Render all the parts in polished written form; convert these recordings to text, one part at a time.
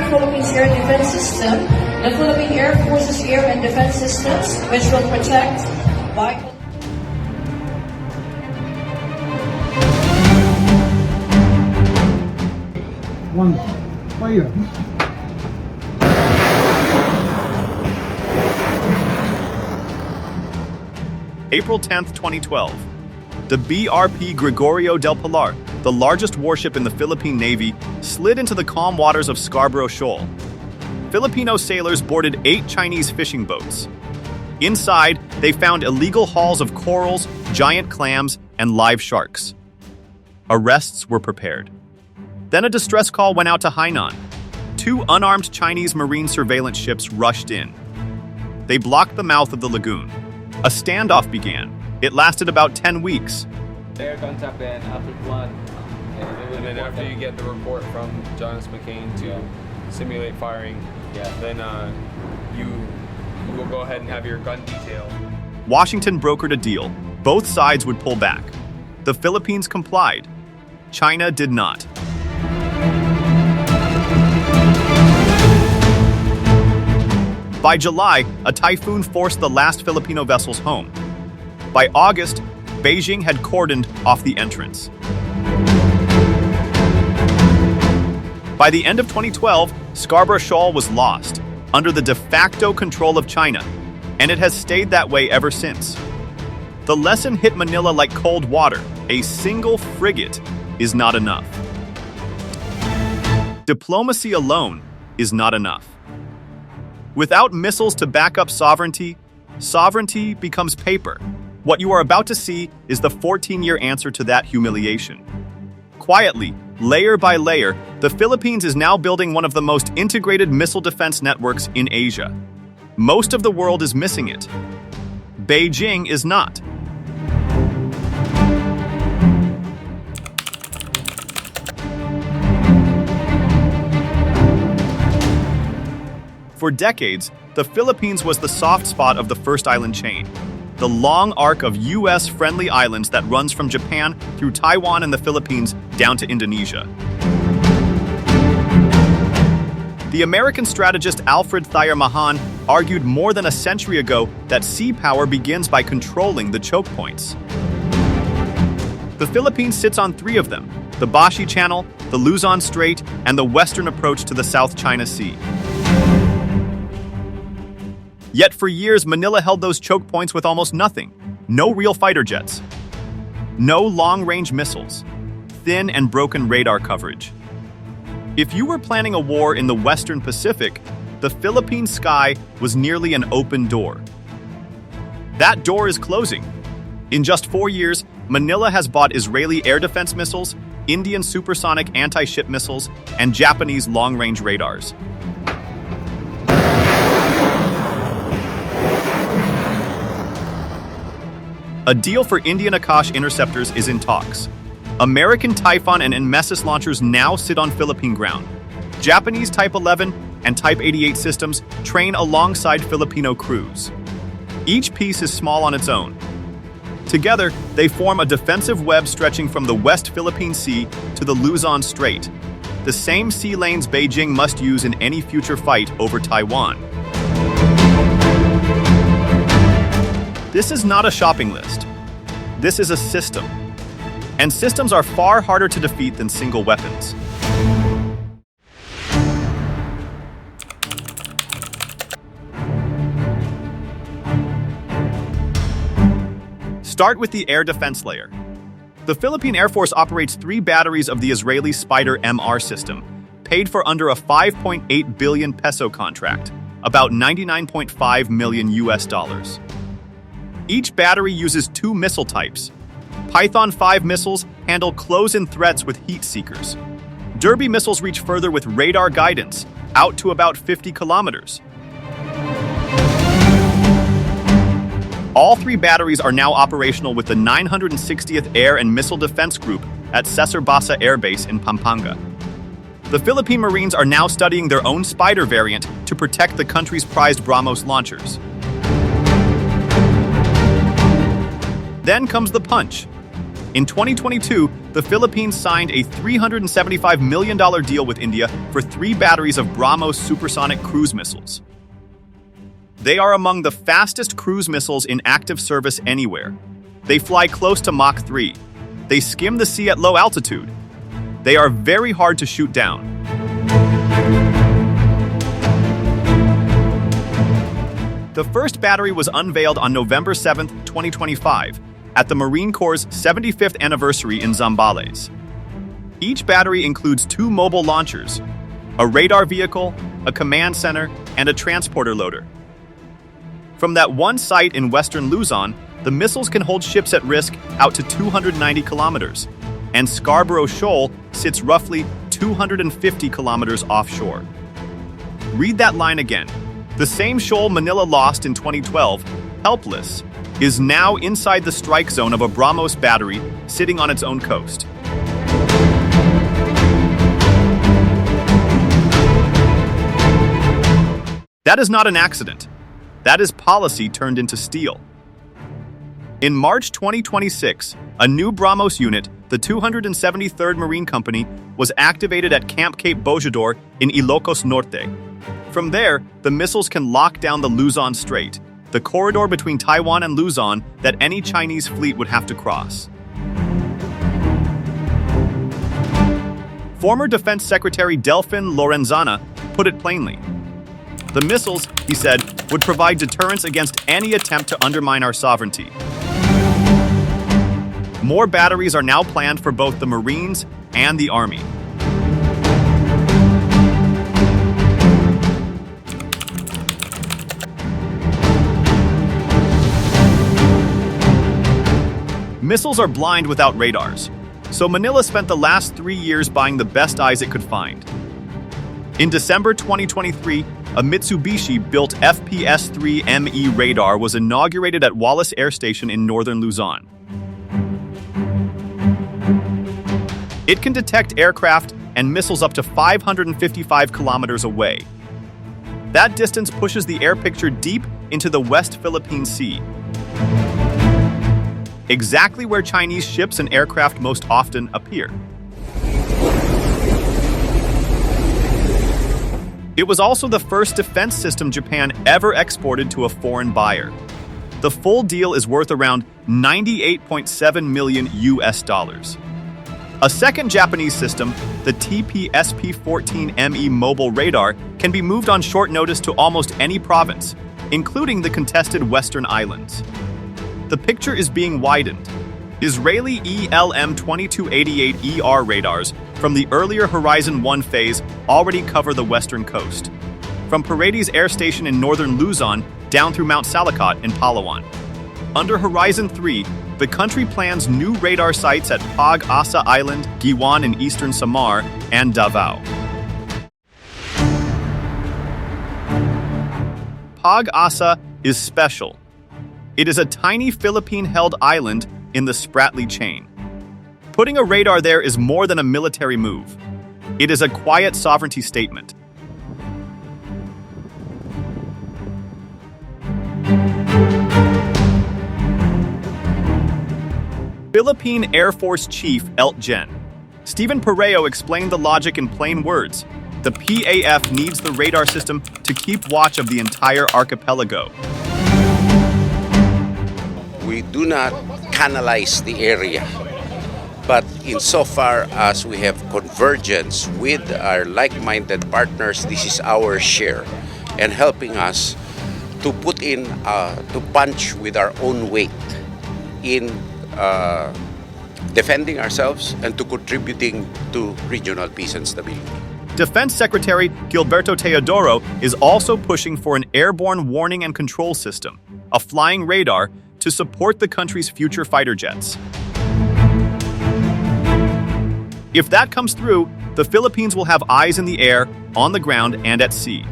Philippines Air Defense System, the Philippine Air Force's Air and Defense Systems, which will protect vital. One, fire. April 10th, 2012. The BRP Gregorio del Pilar, the largest warship in the Philippine Navy, slid into the calm waters of Scarborough Shoal. Filipino sailors boarded 8 Chinese fishing boats. Inside, they found illegal hauls of corals, giant clams, and live sharks. Arrests were prepared. Then a distress call went out to Hainan. 2 unarmed Chinese marine surveillance ships rushed in. They blocked the mouth of the lagoon. A standoff began. It lasted about 10 weeks. Air contact then after flood. And then after you get the report from John S. McCain to simulate firing, then you will go ahead and have your gun detail. Washington brokered a deal. Both sides would pull back. The Philippines complied. China did not. By July, a typhoon forced the last Filipino vessels home. By August, Beijing had cordoned off the entrance. By the end of 2012, Scarborough Shoal was lost, under the de facto control of China, and it has stayed that way ever since. The lesson hit Manila like cold water. A single frigate is not enough. Diplomacy alone is not enough. Without missiles to back up sovereignty, sovereignty becomes paper. What you are about to see is the 14-year answer to that humiliation. Quietly, layer by layer, the Philippines is now building one of the most integrated missile defense networks in Asia. Most of the world is missing it. Beijing is not. For decades, the Philippines was the soft spot of the first island chain, the long arc of U.S.-friendly islands that runs from Japan through Taiwan and the Philippines down to Indonesia. The American strategist Alfred Thayer Mahan argued more than a century ago that sea power begins by controlling the choke points. The Philippines sits on 3 of them: the Bashi Channel, the Luzon Strait, and the western approach to the South China Sea. Yet for years, Manila held those choke points with almost nothing. No real fighter jets. No long-range missiles. Thin and broken radar coverage. If you were planning a war in the Western Pacific, the Philippine sky was nearly an open door. That door is closing. In just 4 years, Manila has bought Israeli air defense missiles, Indian supersonic anti-ship missiles, and Japanese long-range radars. A deal for Indian Akash interceptors is in talks. American Typhon and NMESIS launchers now sit on Philippine ground. Japanese Type 11 and Type 88 systems train alongside Filipino crews. Each piece is small on its own. Together, they form a defensive web stretching from the West Philippine Sea to the Luzon Strait, the same sea lanes Beijing must use in any future fight over Taiwan. This is not a shopping list. This is a system. And systems are far harder to defeat than single weapons. Start with the air defense layer. The Philippine Air Force operates 3 batteries of the Israeli Spyder MR system, paid for under a 5.8 billion peso contract, about 99.5 million US dollars. Each battery uses 2 missile types. Python 5 missiles handle close-in threats with heat seekers. Derby missiles reach further with radar guidance, out to about 50 kilometers. All 3 batteries are now operational with the 960th Air and Missile Defense Group at Cesar Basa Air Base in Pampanga. The Philippine Marines are now studying their own Spyder variant to protect the country's prized BrahMos launchers. Then comes the punch. In 2022, the Philippines signed a $375 million deal with India for 3 batteries of BrahMos supersonic cruise missiles. They are among the fastest cruise missiles in active service anywhere. They fly close to Mach 3. They skim the sea at low altitude. They are very hard to shoot down. The first battery was unveiled on November 7, 2025, at the Marine Corps' 75th anniversary in Zambales. Each battery includes 2 mobile launchers, a radar vehicle, a command center, and a transporter loader. From that one site in western Luzon, the missiles can hold ships at risk out to 290 kilometers, and Scarborough Shoal sits roughly 250 kilometers offshore. Read that line again. The same shoal Manila lost in 2012, helpless, is now inside the strike zone of a BrahMos battery sitting on its own coast. That is not an accident. That is policy turned into steel. In March 2026, a new BrahMos unit, the 273rd Marine Company, was activated at Camp Cape Bojador in Ilocos Norte. From there, the missiles can lock down the Luzon Strait, the corridor between Taiwan and Luzon that any Chinese fleet would have to cross. Former Defense Secretary Delfin Lorenzana put it plainly. The missiles, he said, would provide deterrence against any attempt to undermine our sovereignty. More batteries are now planned for both the Marines and the Army. Missiles are blind without radars, so Manila spent the last 3 years buying the best eyes it could find. In December 2023, a Mitsubishi-built FPS-3ME radar was inaugurated at Wallace Air Station in northern Luzon. It can detect aircraft and missiles up to 555 kilometers away. That distance pushes the air picture deep into the West Philippine Sea, exactly where Chinese ships and aircraft most often appear. It was also the first defense system Japan ever exported to a foreign buyer. The full deal is worth around $98.7 million US. A second Japanese system, the TPSP-14ME mobile radar, can be moved on short notice to almost any province, including the contested Western Islands. The picture is being widened. Israeli ELM-2288ER radars from the earlier Horizon 1 phase already cover the western coast, from Paredes Air Station in northern Luzon down through Mount Salakot in Palawan. Under Horizon 3, the country plans new radar sites at Pag-asa Island, Giwan in eastern Samar, and Davao. Pag-asa is special. It is a tiny Philippine-held island in the Spratly chain. Putting a radar there is more than a military move. It is a quiet sovereignty statement. Philippine Air Force Chief Lt. Gen. Stephen Pareo explained the logic in plain words. The PAF needs the radar system to keep watch of the entire archipelago. We do not canalize the area, but insofar as we have convergence with our like-minded partners, this is our share and helping us to put in, to punch with our own weight in defending ourselves and to contributing to regional peace and stability. Defense Secretary Gilberto Teodoro is also pushing for an airborne warning and control system, a flying radar, to support the country's future fighter jets. If that comes through, the Philippines will have eyes in the air, on the ground, and at sea.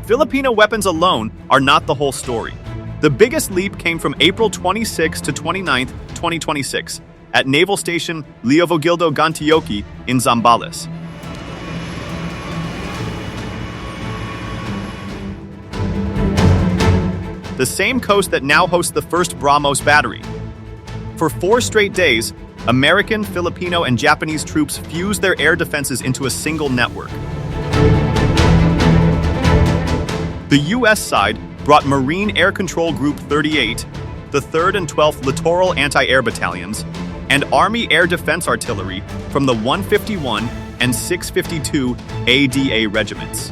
Filipino weapons alone are not the whole story. The biggest leap came from April 26 to 29, 2026, at Naval Station Leovigildo Gantioki in Zambales. the same coast that now hosts the first BrahMos battery. For 4 straight days, American, Filipino, and Japanese troops fused their air defenses into a single network. The U.S. side brought Marine Air Control Group 38, the 3rd and 12th Littoral Anti-Air Battalions, and Army Air Defense Artillery from the 151 and 652 ADA regiments.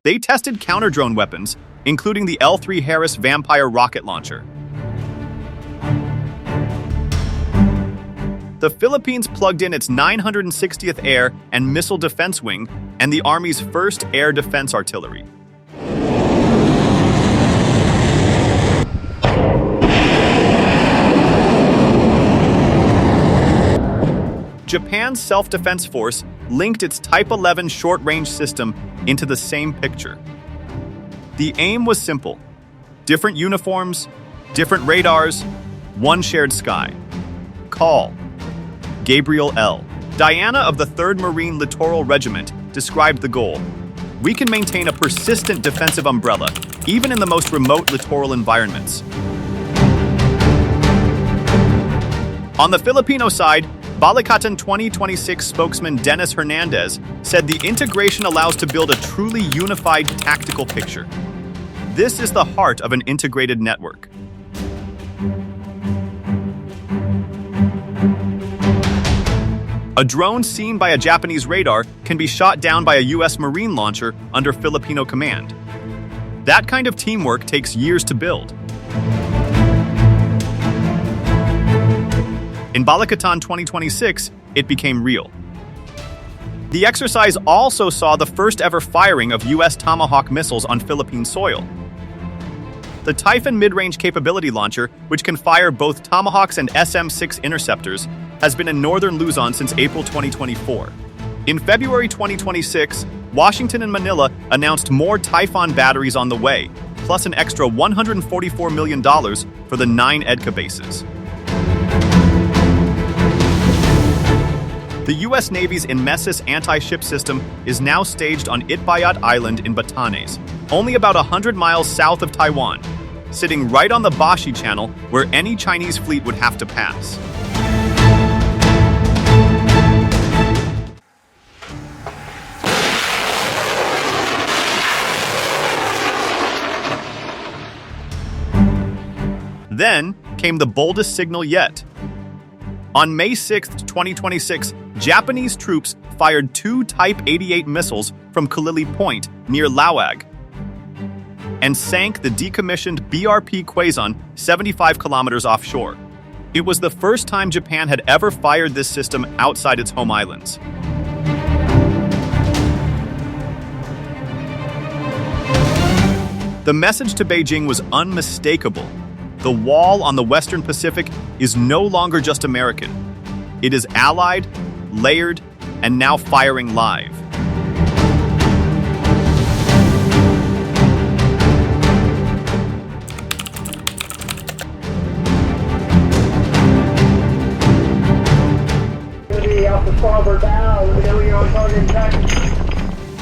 They tested counter-drone weapons, including the L-3 Harris Vampire rocket launcher. The Philippines plugged in its 960th Air and Missile Defense Wing and the Army's 1st Air Defense Artillery. Japan's Self-Defense Force linked its Type 11 short-range system into the same picture. The aim was simple: different uniforms, different radars, one shared sky. Call. Gabriel L. Diana of the 3rd Marine Littoral Regiment described the goal. We can maintain a persistent defensive umbrella, even in the most remote littoral environments. On the Filipino side, Balikatan 2026 spokesman Dennis Hernandez said the integration allows to build a truly unified tactical picture. This is the heart of an integrated network. A drone seen by a Japanese radar can be shot down by a U.S. Marine launcher under Filipino command. That kind of teamwork takes years to build. In Balikatan 2026, it became real. The exercise also saw the first ever firing of U.S. Tomahawk missiles on Philippine soil. The Typhon mid-range capability launcher, which can fire both Tomahawks and SM-6 interceptors, has been in northern Luzon since April 2024. In February 2026, Washington and Manila announced more Typhon batteries on the way, plus an extra $144 million for the 9 EDCA bases. The U.S. Navy's NMESIS anti-ship system is now staged on Itbayat Island in Batanes, only about 100 miles south of Taiwan, sitting right on the Bashi Channel where any Chinese fleet would have to pass. Then came the boldest signal yet. On May 6, 2026, Japanese troops fired 2 Type 88 missiles from Kalili Point near Lawag and sank the decommissioned BRP Quezon 75 kilometers offshore. It was the first time Japan had ever fired this system outside its home islands. The message to Beijing was unmistakable. The wall on the Western Pacific is no longer just American. It is allied, layered, and now firing live.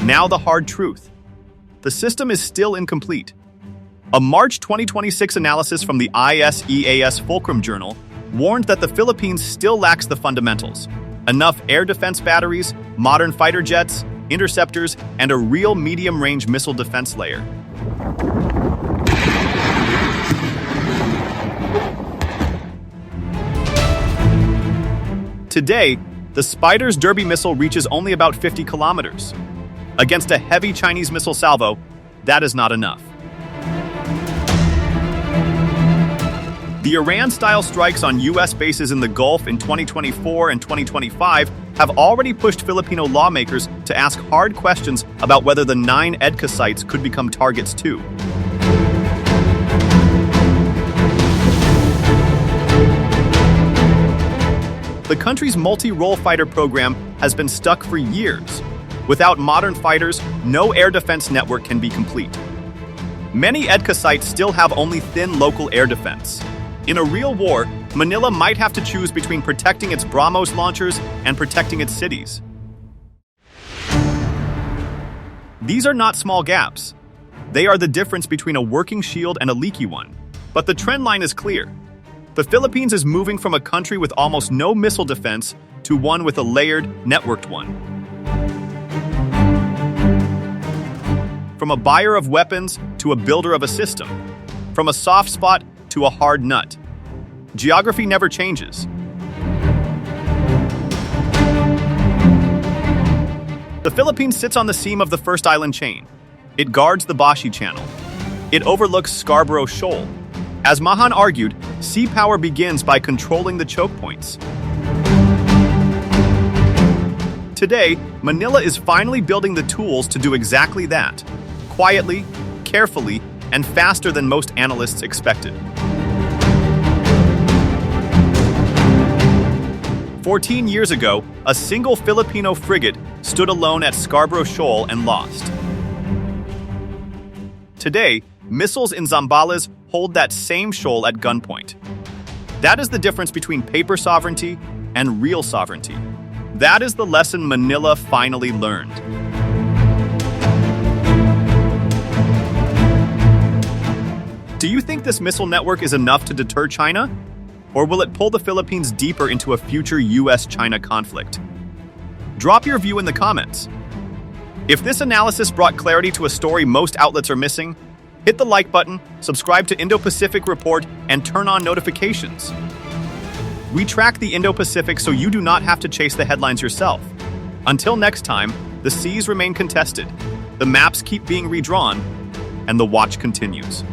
Now the hard truth. The system is still incomplete. A March 2026 analysis from the ISEAS Fulcrum Journal warned that the Philippines still lacks the fundamentals: enough air defense batteries, modern fighter jets, interceptors, and a real medium-range missile defense layer. Today, the Spyder's Derby missile reaches only about 50 kilometers. Against a heavy Chinese missile salvo, that is not enough. The Iran-style strikes on U.S. bases in the Gulf in 2024 and 2025 have already pushed Filipino lawmakers to ask hard questions about whether the 9 EDCA sites could become targets too. The country's multi-role fighter program has been stuck for years. Without modern fighters, no air defense network can be complete. Many EDCA sites still have only thin local air defense. In a real war, Manila might have to choose between protecting its BrahMos launchers and protecting its cities. These are not small gaps. They are the difference between a working shield and a leaky one. But the trend line is clear. The Philippines is moving from a country with almost no missile defense to one with a layered, networked one. From a buyer of weapons to a builder of a system. From a soft spot to a hard nut. Geography never changes. The Philippines sits on the seam of the first island chain. It guards the Bashi Channel. It overlooks Scarborough Shoal. As Mahan argued, sea power begins by controlling the choke points. Today, Manila is finally building the tools to do exactly that. Quietly, carefully, and faster than most analysts expected. 14 years ago, a single Filipino frigate stood alone at Scarborough Shoal and lost. Today, missiles in Zambales hold that same shoal at gunpoint. That is the difference between paper sovereignty and real sovereignty. That is the lesson Manila finally learned. Do you think this missile network is enough to deter China? Or will it pull the Philippines deeper into a future US-China conflict? Drop your view in the comments. If this analysis brought clarity to a story most outlets are missing, hit the like button, subscribe to Indo-Pacific Report, and turn on notifications. We track the Indo-Pacific so you do not have to chase the headlines yourself. Until next time, the seas remain contested, the maps keep being redrawn, and the watch continues.